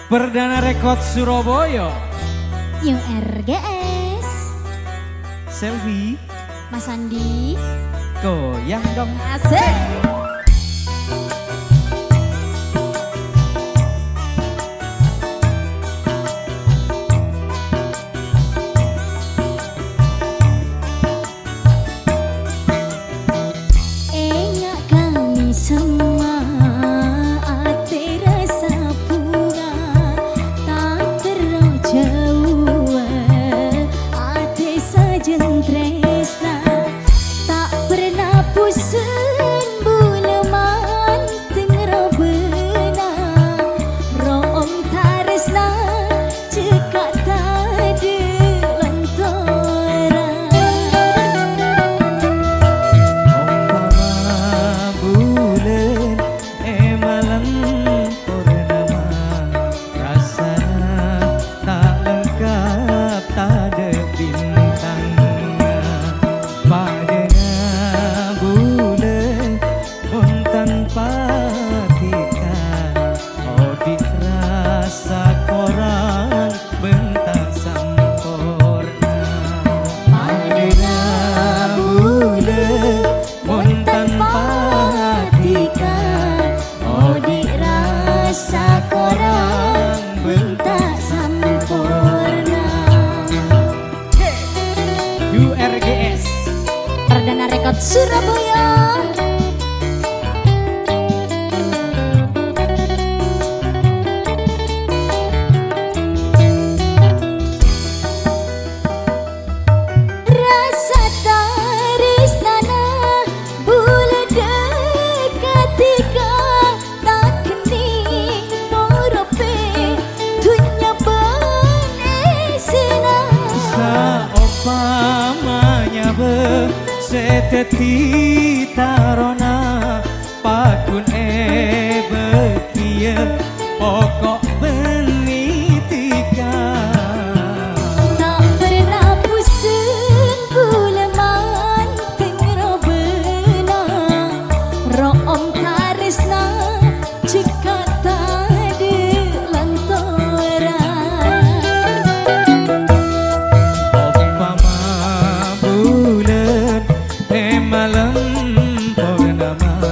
Perdana Rekod Surabaya. New RGS. Selfie. Mas Andi. Goyang dong. Asik. RGS Perdana Rekod Surabaya. Rasa tarisnana bula dekatika tak kening porope dunya benesina saopamanya seteti tarona pakun bekia pokok benitika tak pernah pusing buleman tengro benang room tarisna jika tadi lantaran malam purnama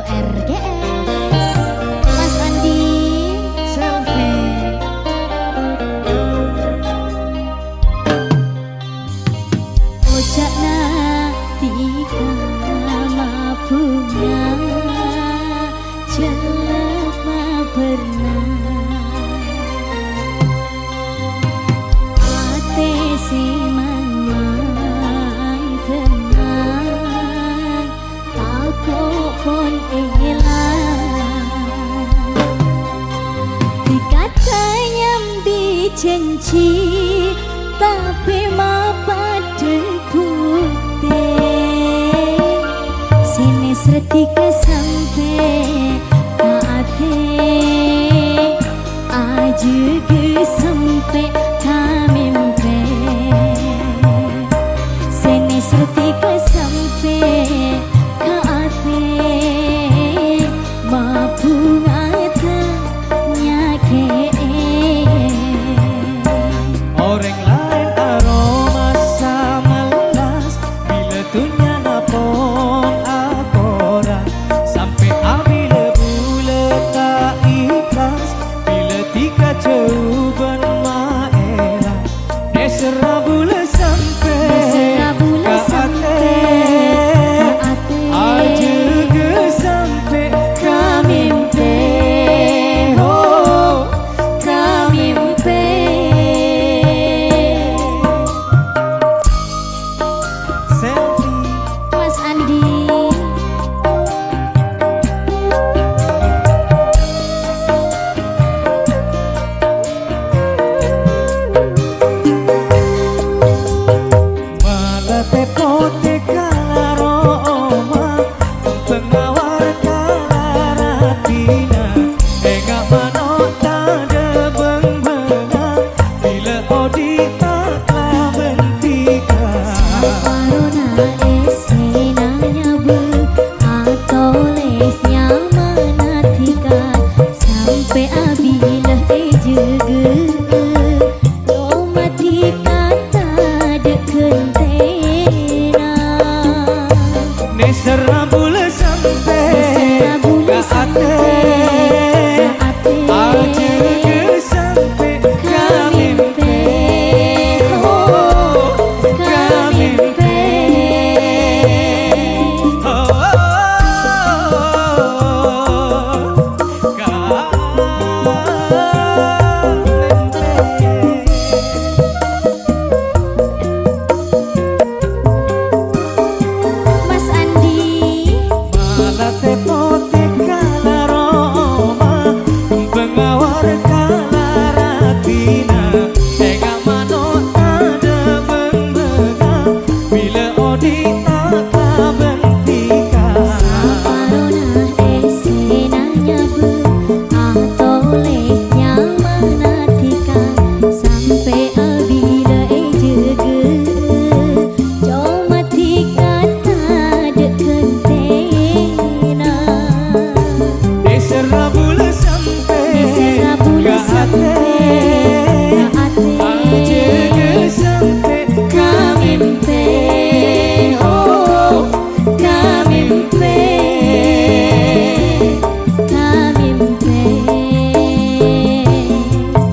RGS Mas Andi Selfie. Ojakna tika mabunga jelema pernah ate si manang tenang aku pun elang dikatanya janji tapi mapaden putih sini setika sampai ate aja ke sampai kamimpe sini setika sampai ate mabungata nyake Orang lain aroma samalas bila tunya napon akora sampai abila bula tak ikhlas bila tika coban maera nesera bula sampai ate aja ke sampai kamimpe oh kamimpe selfie. Mas Andi Malah tepote kalaroma pengawar kalaratina enggak manota de bengbena bila odita bentika Corona esena nyabu atau lesnya manatika sampai abilah ejege domatika tak dekentena nesera bula sampai ke ate aja ke sampai kamimpe oh kamimpe Mas Andi malah tepote kalaroma pengawar kalaratina enggak manota de bengbena bila odita bentika Corona esena nyabu atau lesnya manatika sampai abila ejege domatika tak dekentena nesera bula sampai Nesera bula sampai ate aja ke sampai kamimpe oh kamimpe kamimpe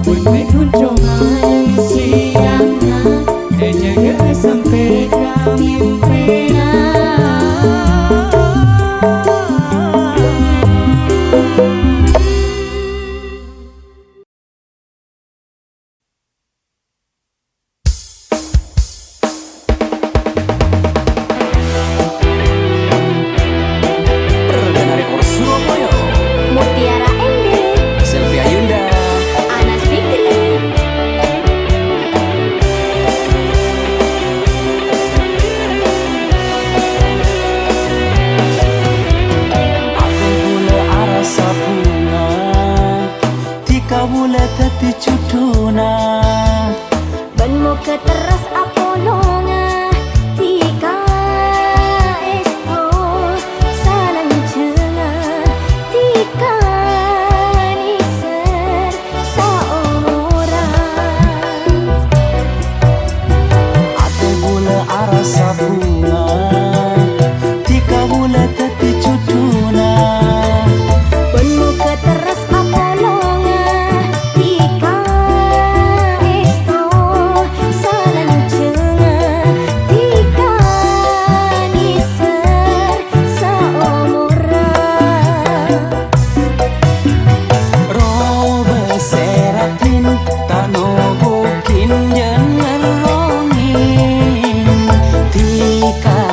Bunyi kunjung malam siang jaga sampai kamimpe Perdana Rekor Surabaya, Mutiara Ende Selfie Ayunda, Anas Fikri aku bule arasa bunga, tika bule teti cuduna, ban muka teras apolonga tika esto salang cenga tika niser saorang aku bule arasa bunga, tika bule teti cuduna.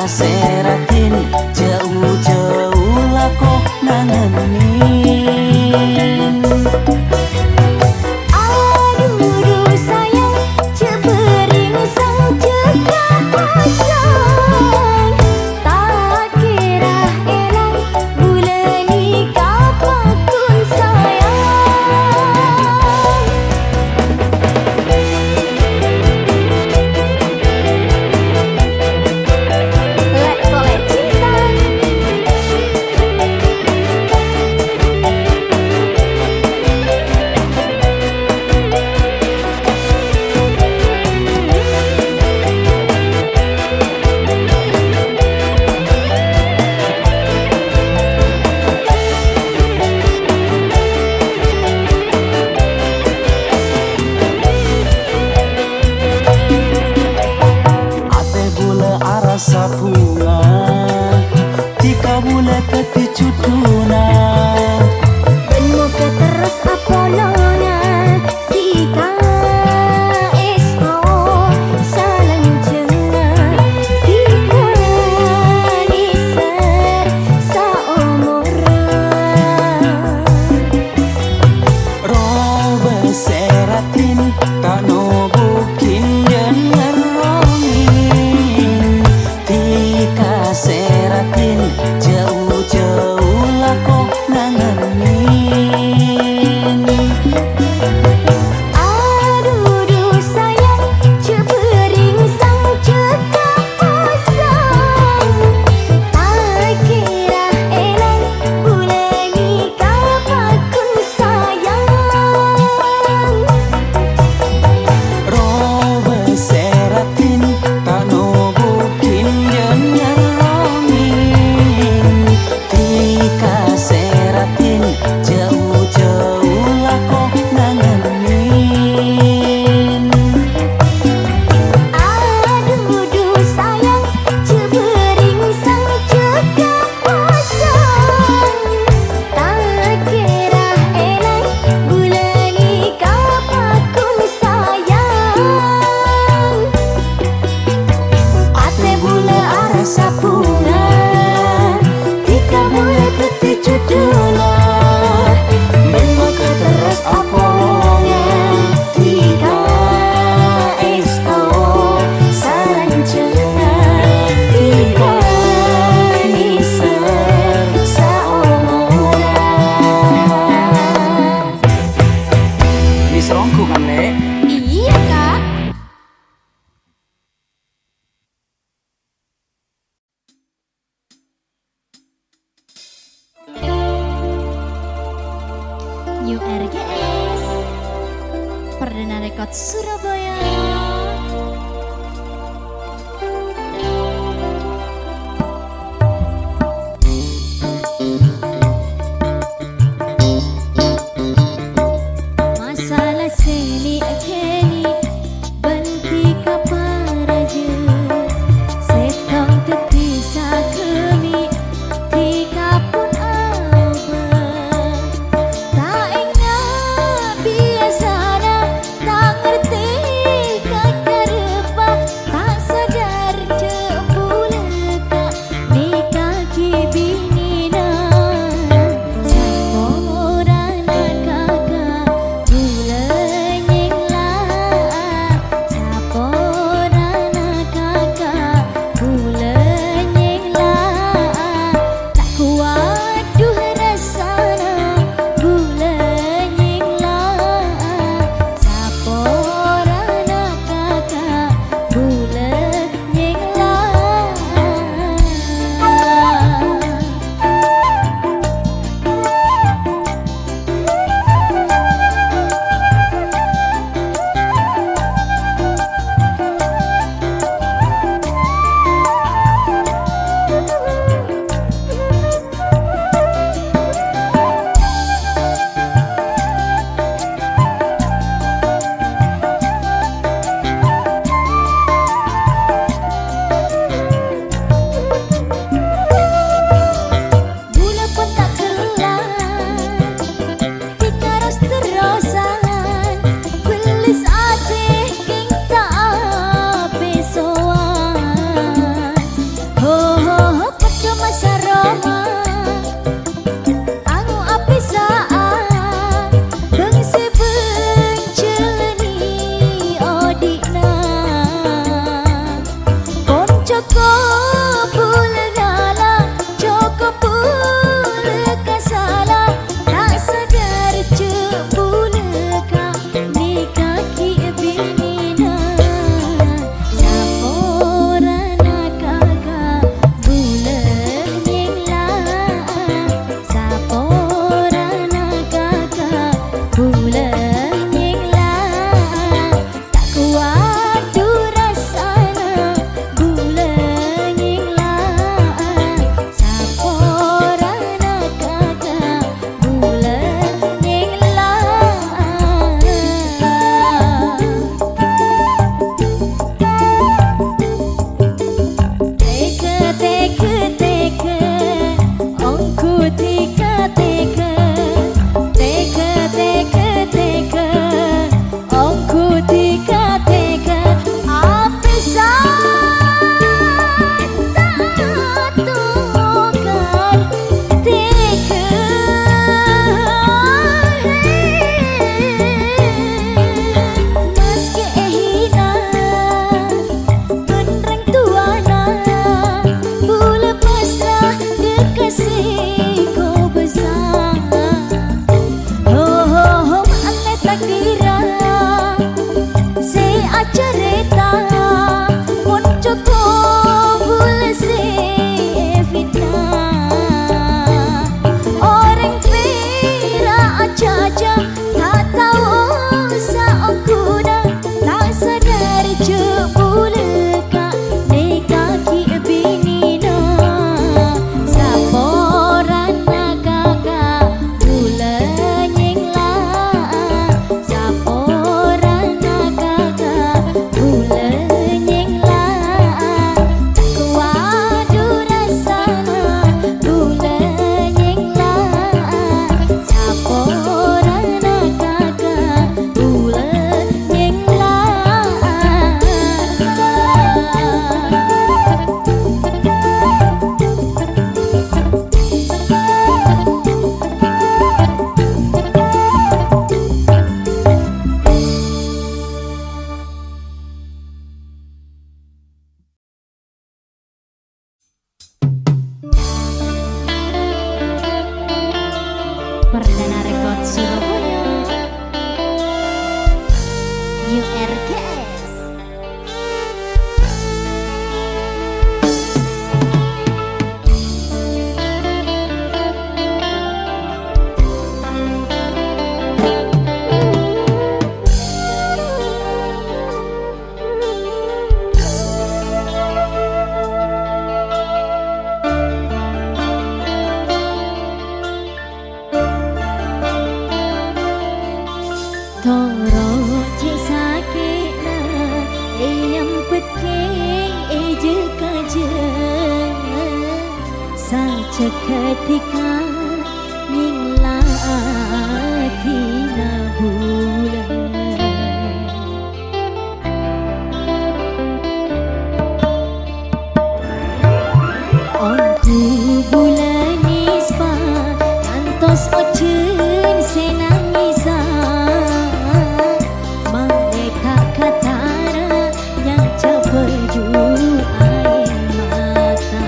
seratin jauh-jauh lah kok nangenin. Aduh sayang cebering sang cekak pasang. Tak kira elang bulan nikah pakun sayang. Lek kolek cinta Ate bule arasa bunga tika bule keti cutuna. ben muka terus apolona tika esto salang cengar tika niser saumuran. Robe seratin tak nobukin dengan rongin. Tika seratin jauh-jauh lah kok nangenin. Aduh sayang cebering sang cekak pasang. Tak kira elang bulan nikah pakun sayang. Robe seratin tak nobukin dengan rongin. Tika seratin jauh-jauh lah kok nangenin. Aduh sayang cebering sang cekak pasang. Tak kira elang bulan nikah pakun sayang. Ate bule arasa bunga tika bule keti cuduna. Memang keteras apolonga tika esto salang cengar tika niser saumuran. Ini serongku kan, Nek? Iya kak. New RGS Perdana Rekod Surabaya. Masalah seni akeni banti kaparaja setong terpisah kemi tika pun abah. Tak ingat biasanya tak ngerti Joko pula ngala, Joko pula kasala, tak sadar cepula ka ni kaki binina. Saporana kakak bulan nyengla, saporana kakak bulan nyengla, tak kuat tu rasana bulan nyengla, saporana kakak bulan nyengla. Teka teka teka, ongku tika teka. Teka teka teka, ongku tika teka. Apa tak tukar teka. Meski hina Menerang tuana Bula pasrah Dekasih kau besar. Ho ho ho Maale takdira Se acareta Ponco ko bula se fitnah. Orang pera aja-aja Tak tahu saokuna Tak sadar cepula ka ni kaki binina. Saporana kakak bulan nyengla, saporana kakak bulan nyengla, tak kuat du rasana bulan nyengla, saporana kakak bulan nyengla. Perdana Rekod Surabaya URGS. Toro je sakit na yang peking je kaje saja ketika ningla tina bulan. Ongku bulan nispa kantos ocen senangisa. Mereka katara yang terpeju air mata.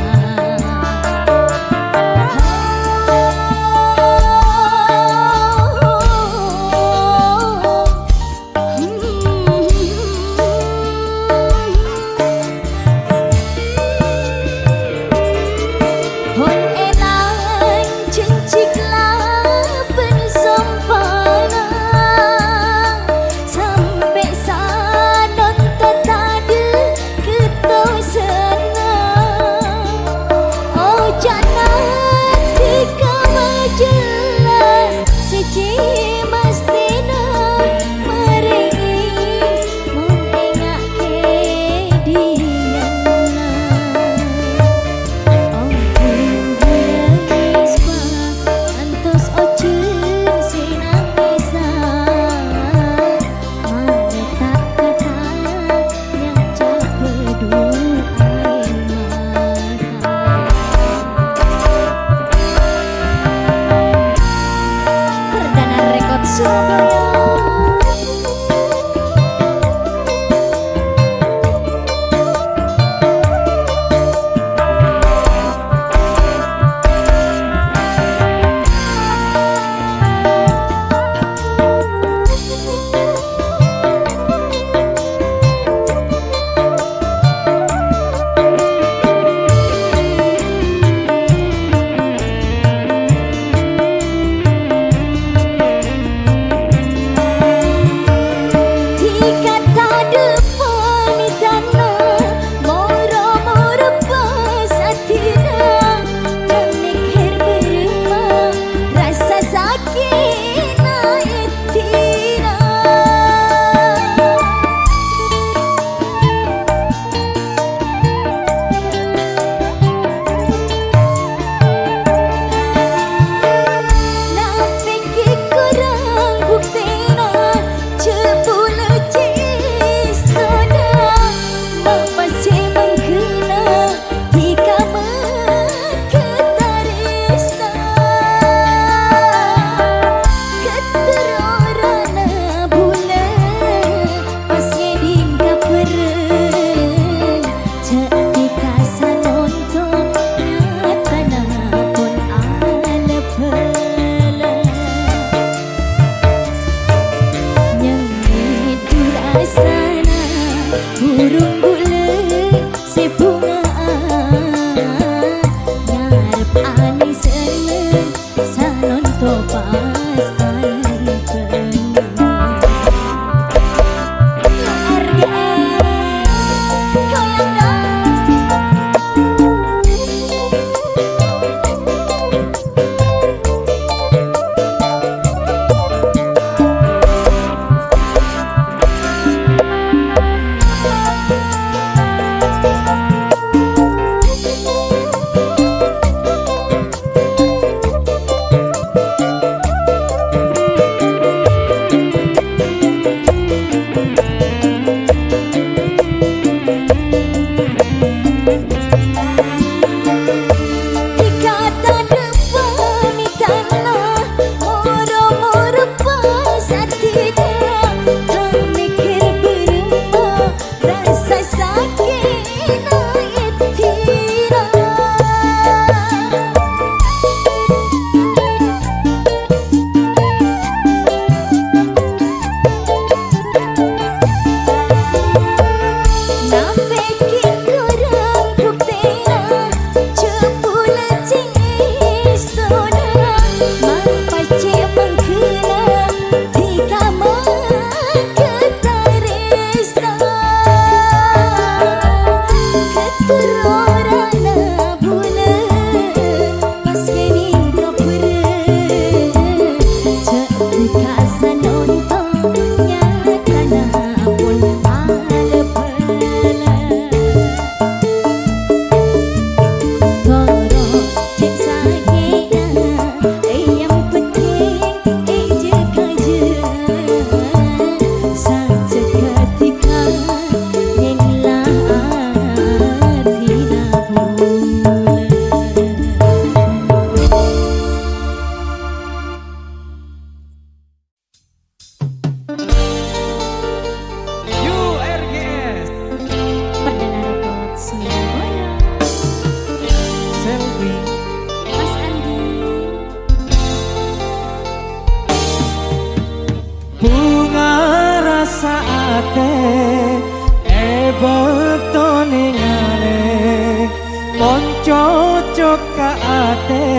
cocok ka ate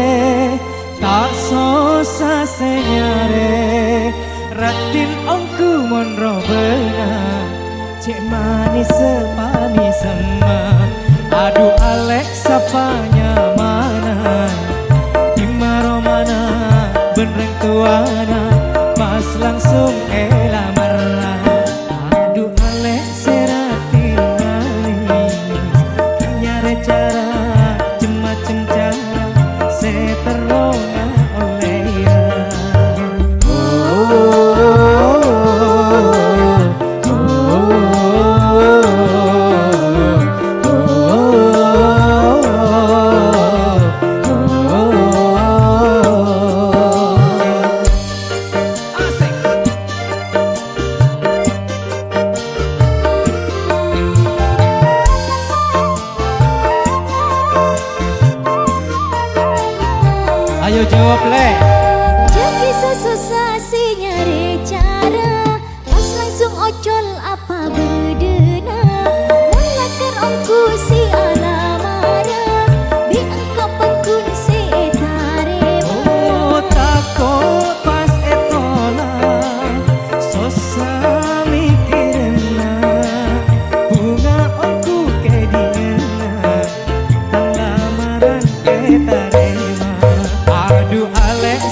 tak sosa senyare ratin ongku monro benar cek manis sepani sama aduh Alex sapanya mana dimaro mana benereng tuana pas langsung lamar aduh Alex seratin manis nyare cara macem cara seterona oleh ya ayo jawab le jadi susah si nyari cara pas langsung ocol apa bedena melakar ongku si alamana diangkap pangkun si tarema oh takut pas etola sosa mikirna bunga ongku kedina tang lamaran ketarema aduh Alex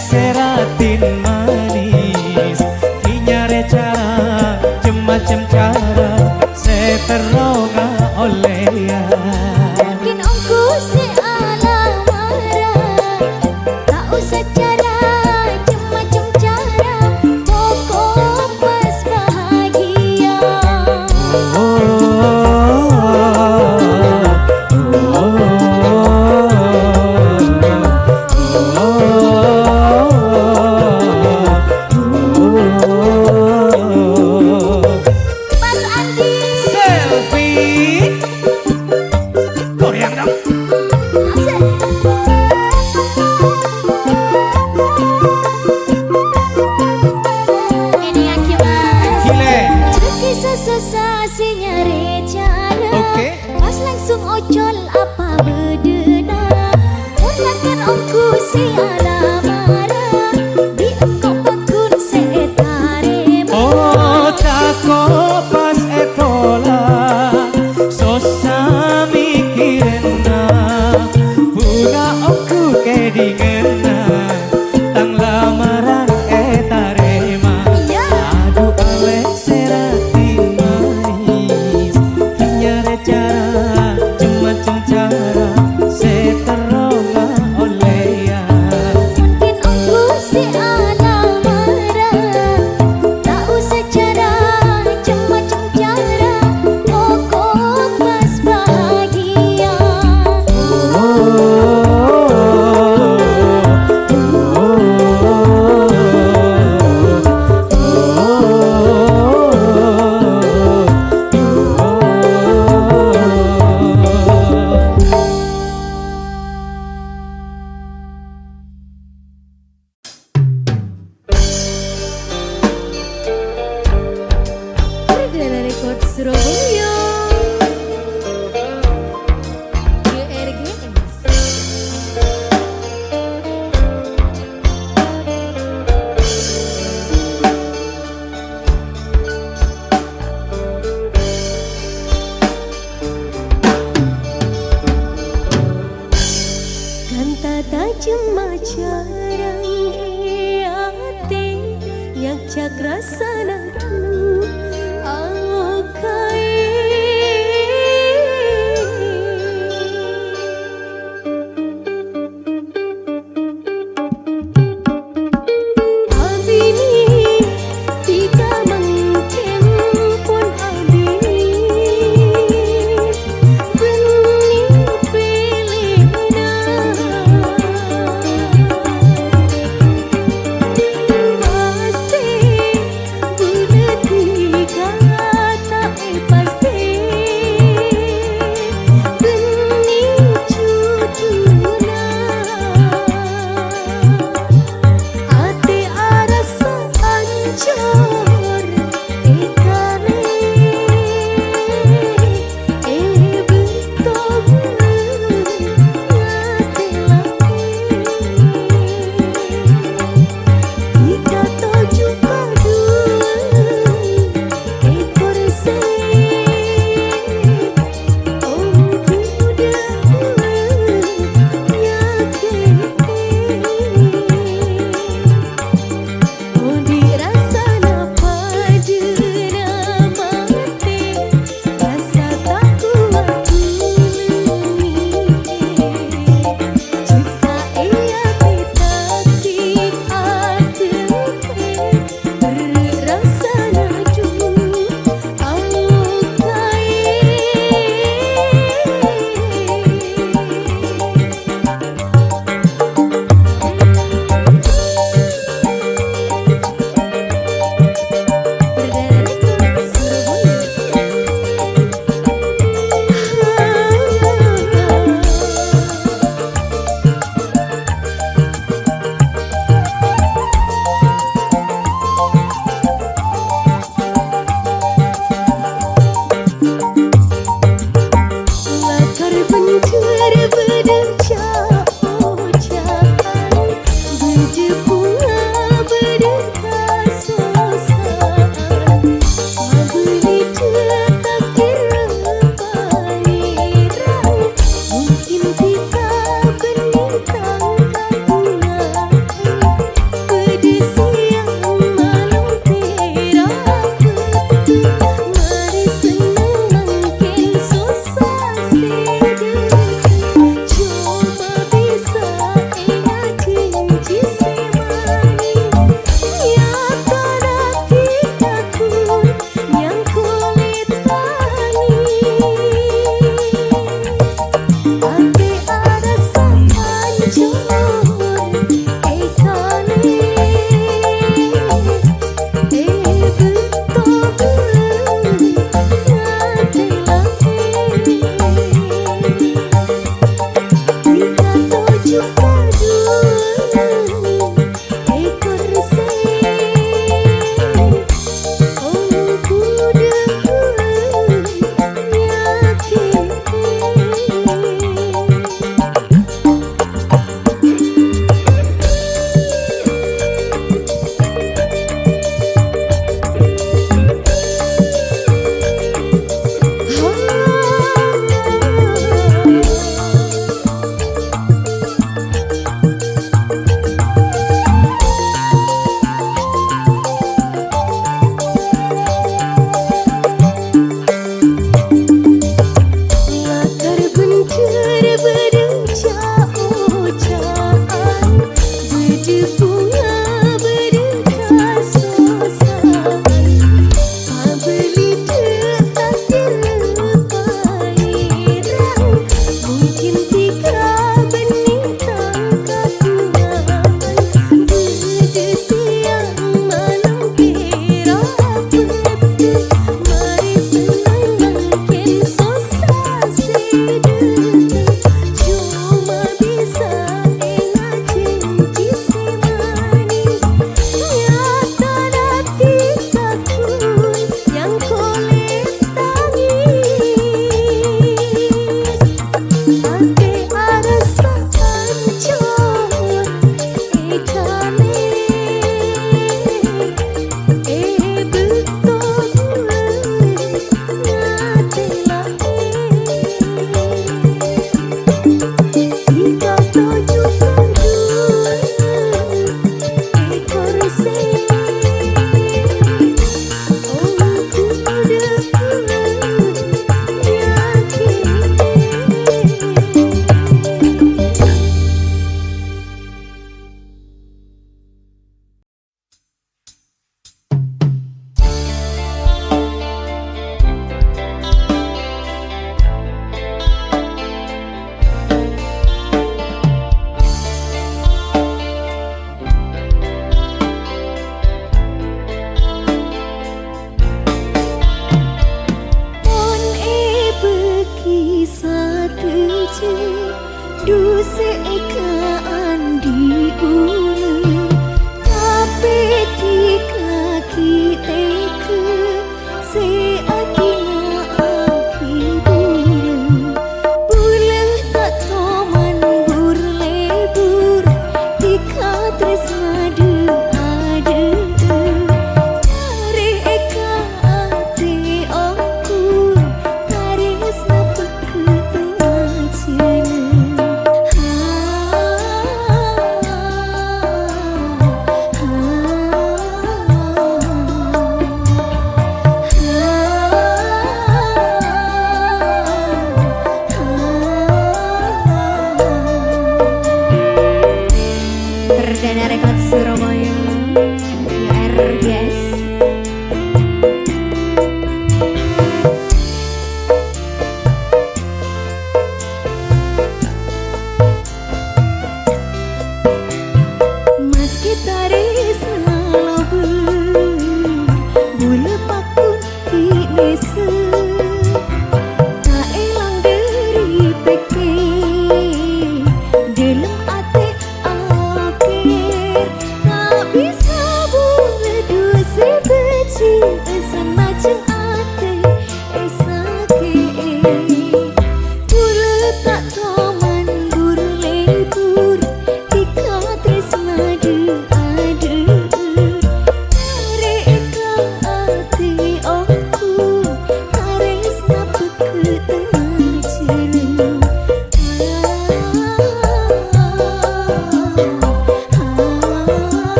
Jauh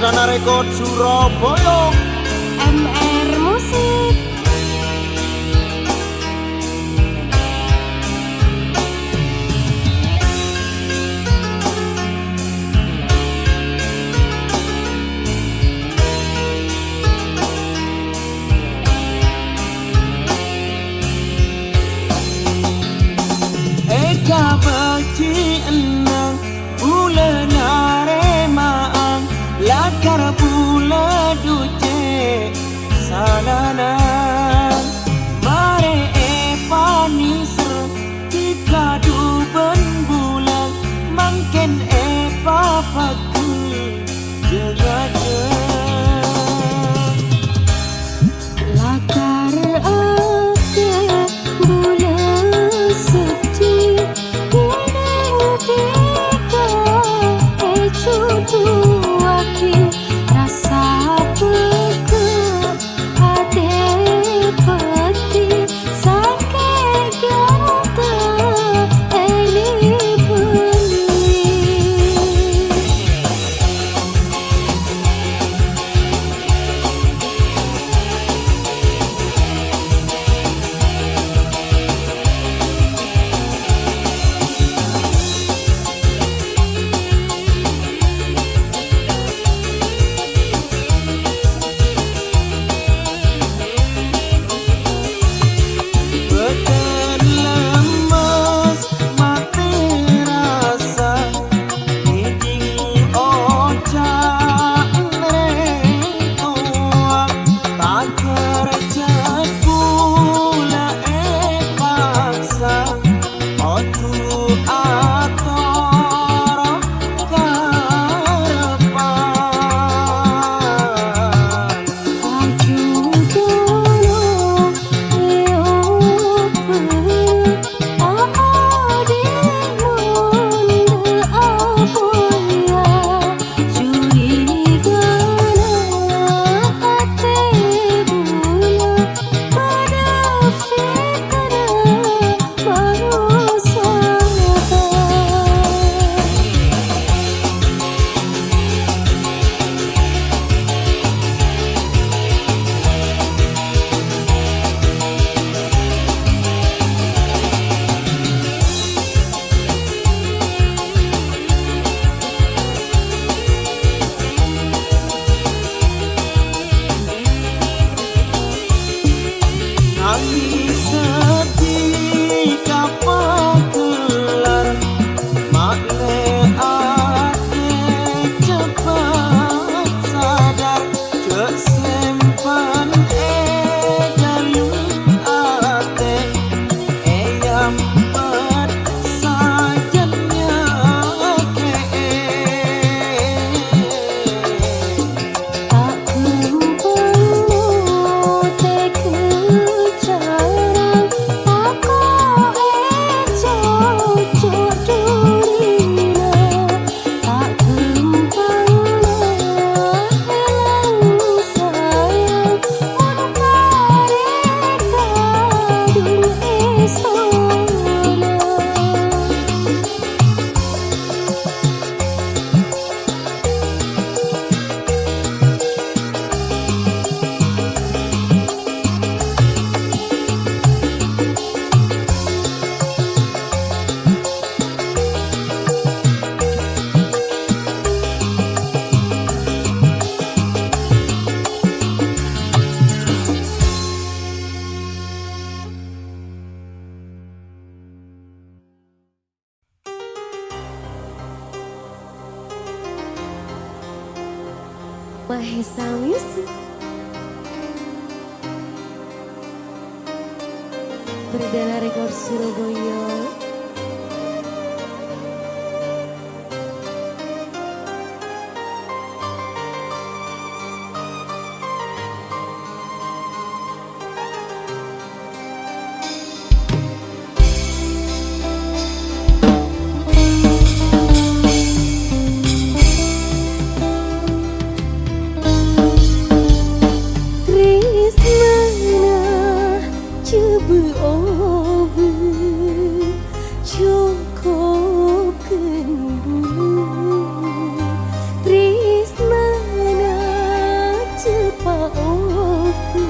Perdana Rekod Surabaya. MR Musik. sedih kapal kelar makle ate cepat sadar cek sempan dalu ate eyam pet sajannya ke Tak kumpul te kejarang tak cocok durina tak kumpang helang sayang mun kareka dung esona. Mahesa Music Perdana Rekor Surabaya. Tresnana cebu obu cukup kendulu Tresnana cepa obu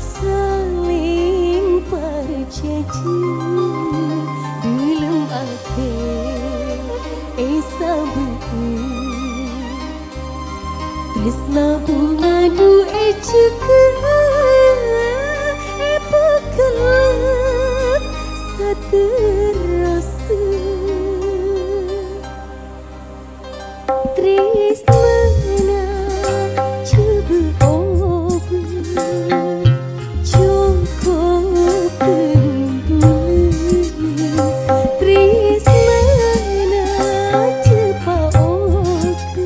saling perjanji dalam ate sabu Tresna bunga du pekelat saterasa Tresnana coba obu cukup kenduli Tresnana cepa obu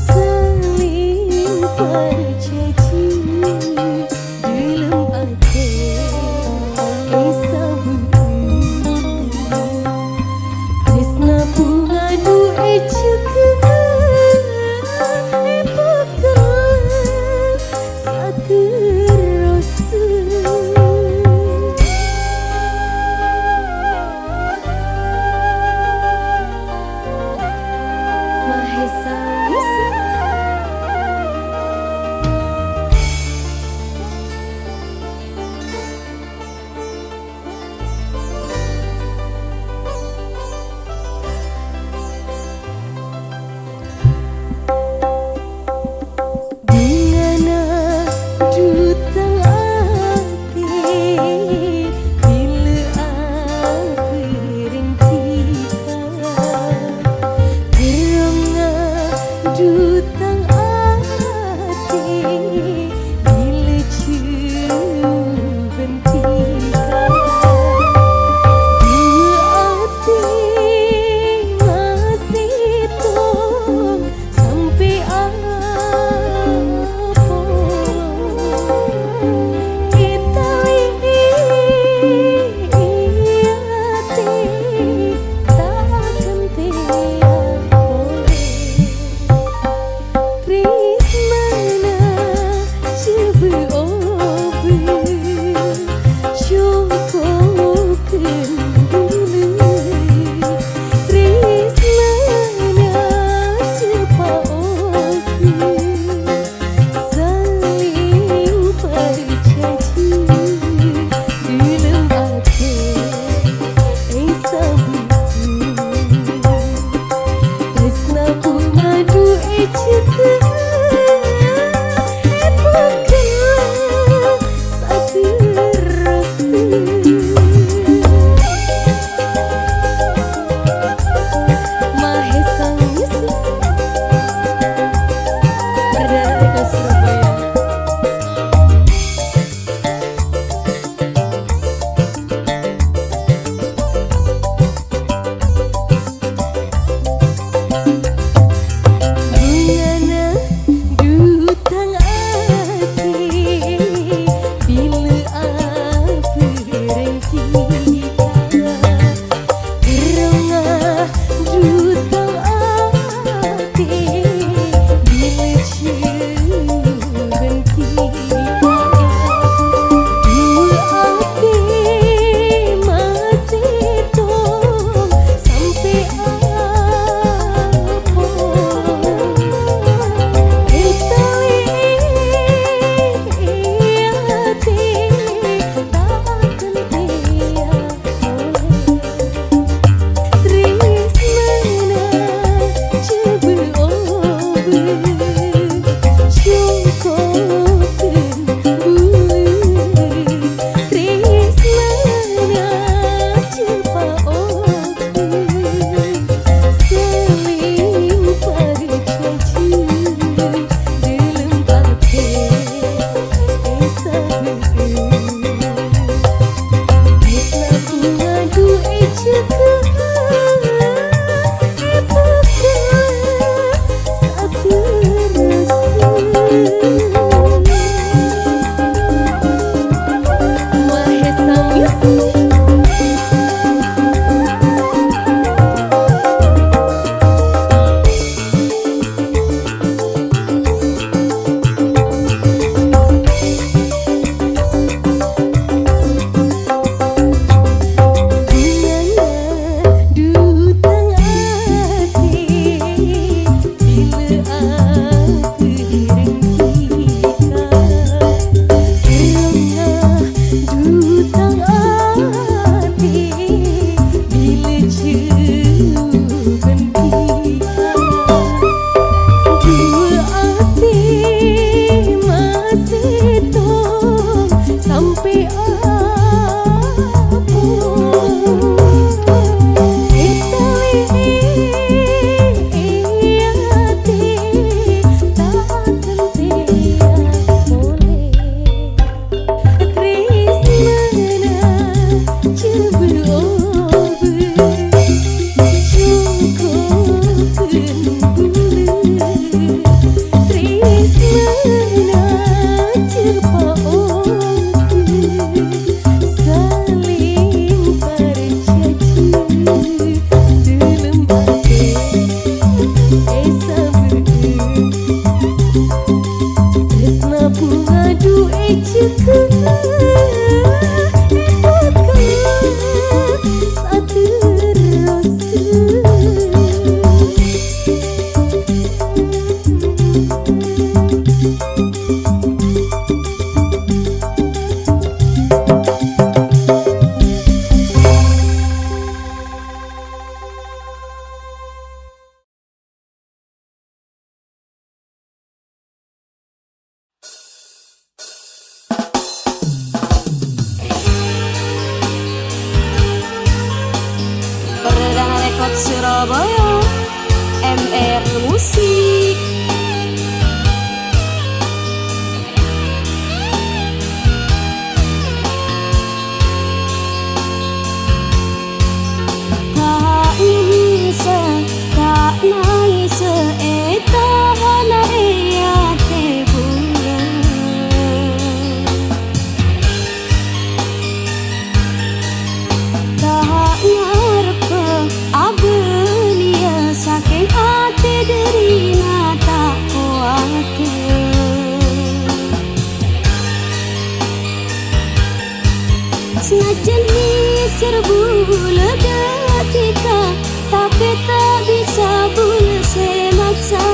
saling perjanji Surabaya MR Musik. Tak nangis eta hana ea te bulan. Tak ngarep abelia saking hati derina tak kuatir. Senajan ni serbu detika, tapi tak bisa bula semaksa.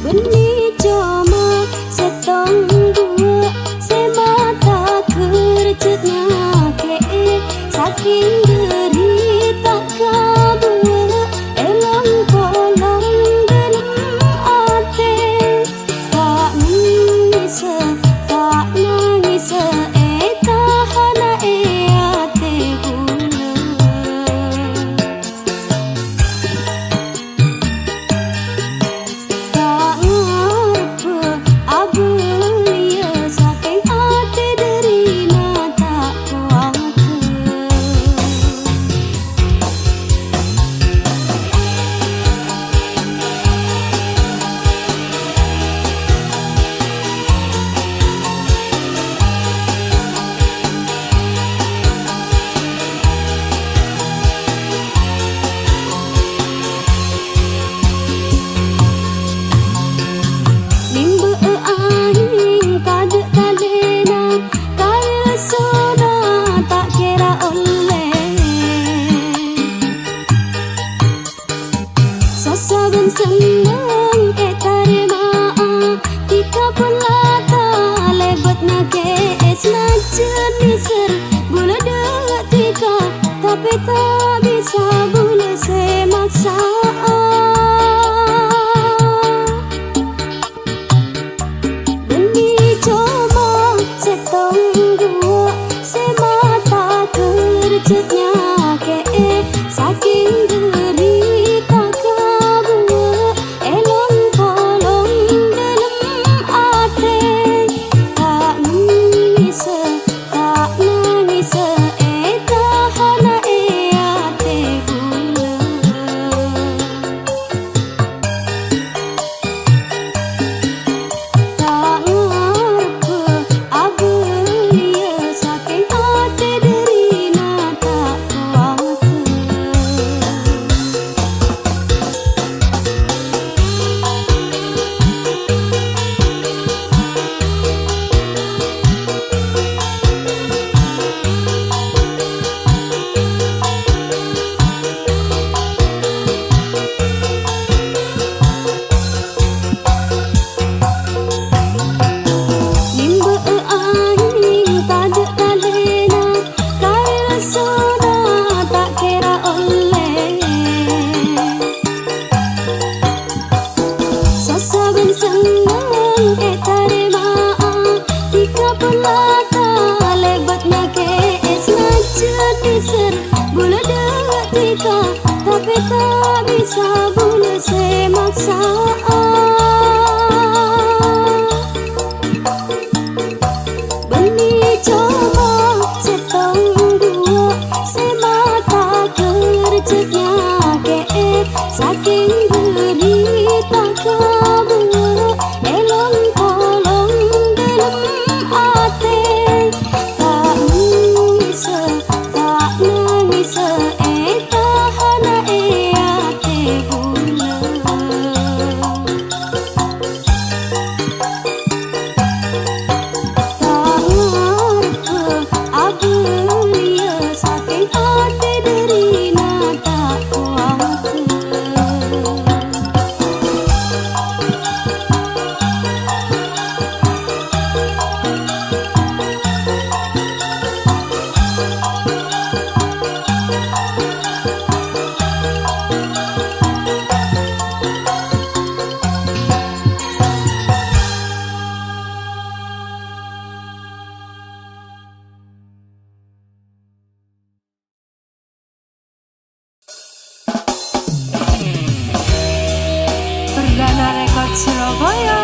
Benih cuma setong dua, semata kerjanya ke saking derita kabua, elang kolong dalam ate. Tak nangis eta hana ea te bulan. Tak sabun semaksaan Beni coba setong dua semata kerjanya ke saking derita kabur elong kolong dalam ate tak nangis tahana ate gula saking hati derina tak kuat Perdana Rekod Surabaya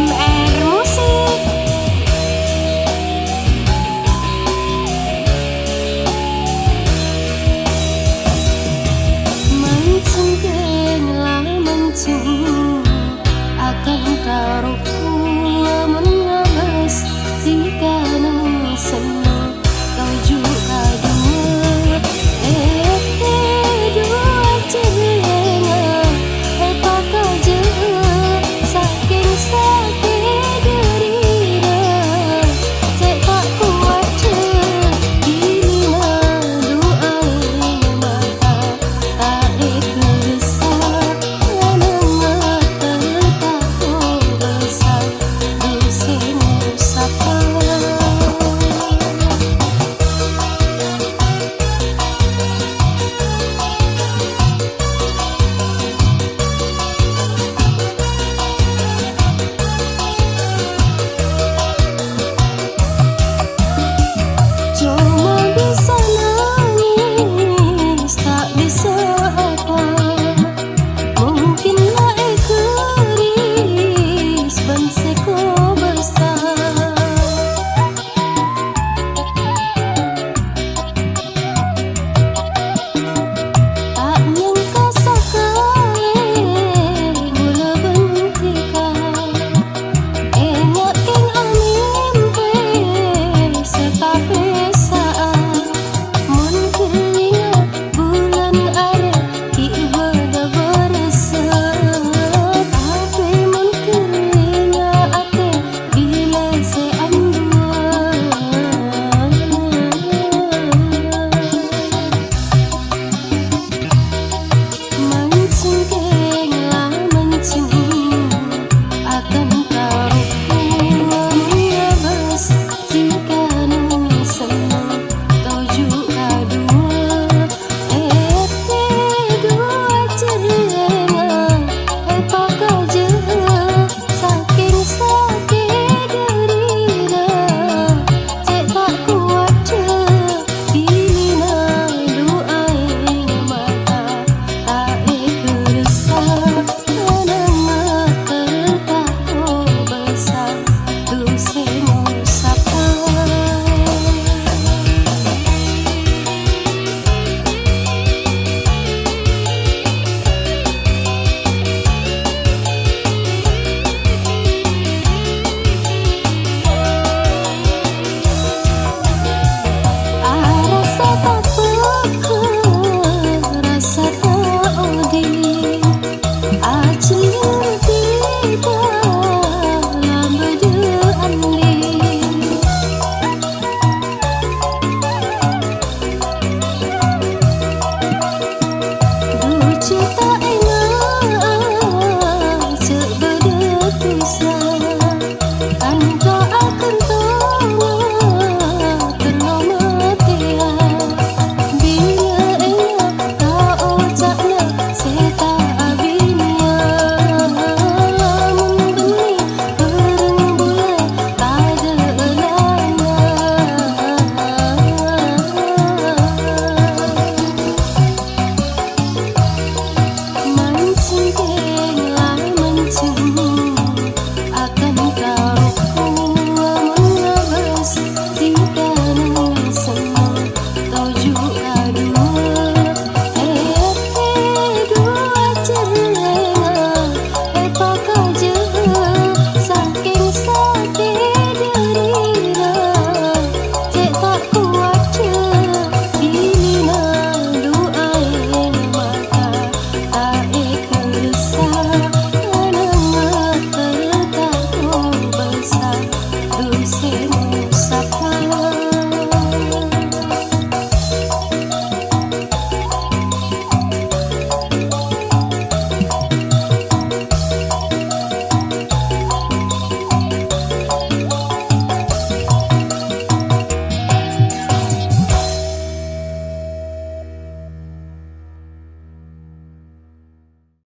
MR Musik Mancing kenyalah mancing akan taruh